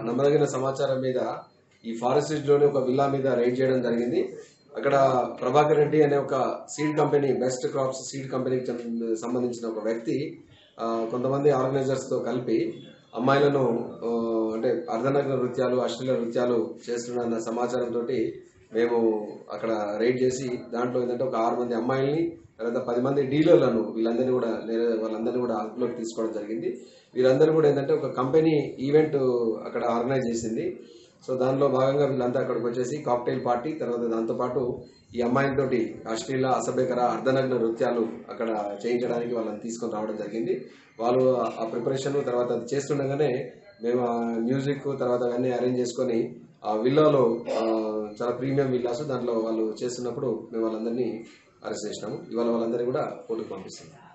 నమ్మదగిన సమాచారం మీద ఈ ఫారెస్ట్ లోని ఒక విల్లా మీద రైడ్ చేయడం జరిగింది. అక్కడ ప్రభాకర్ రెడ్డి అనే ఒక seed company, best crops seed కంపెనీకి సంబంధించిన ఒక వ్యక్తి కొంతమంది ఆర్గనైజర్స్ తో కలిపి అమ్మాయిలను అంటే అర్ధనగ్న నృత్యాలు, అశ్లీల నృత్యాలు చేస్తున్న సమాచారంతో మేము అక్కడ రైడ్ చేసి దాంట్లో ఏంటంటే ఒక 6 మంది అమ్మాయిల్ని, తర్వాత 10 మంది డీలర్లను వాళ్ళందరినీ కూడా అదుపులోకి తీసుకోవడం జరిగింది. వీళ్ళందరూ కూడా ఏంటంటే ఒక కంపెనీ ఈవెంట్ అక్కడ ఆర్గనైజ్ చేసింది. సో దానిలో భాగంగా వీళ్ళంతా అక్కడికి వచ్చేసి కాక్టైల్ పార్టీ, తర్వాత దాంతోపాటు ఈ అమ్మాయిలతోటి అశ్లీల, అసభ్యకర, అర్ధనగ్న నృత్యాలు అక్కడ చేయించడానికి వాళ్ళని తీసుకొని రావడం జరిగింది. వాళ్ళు ఆ ప్రిపరేషన్ తర్వాత అది చేస్తుండగానే మేము మ్యూజిక్ తర్వాత అవన్నీ అరేంజ్ చేసుకొని ఆ విల్లాలో చాలా ప్రీమియం విల్లాస్ దాంట్లో వాళ్ళు చేస్తున్నప్పుడు మేము వాళ్ళందరినీ అరెస్ట్ చేసినాము. ఇవాళ వాళ్ళందరినీ కూడా కోర్టుకు పంపిస్తున్నాం.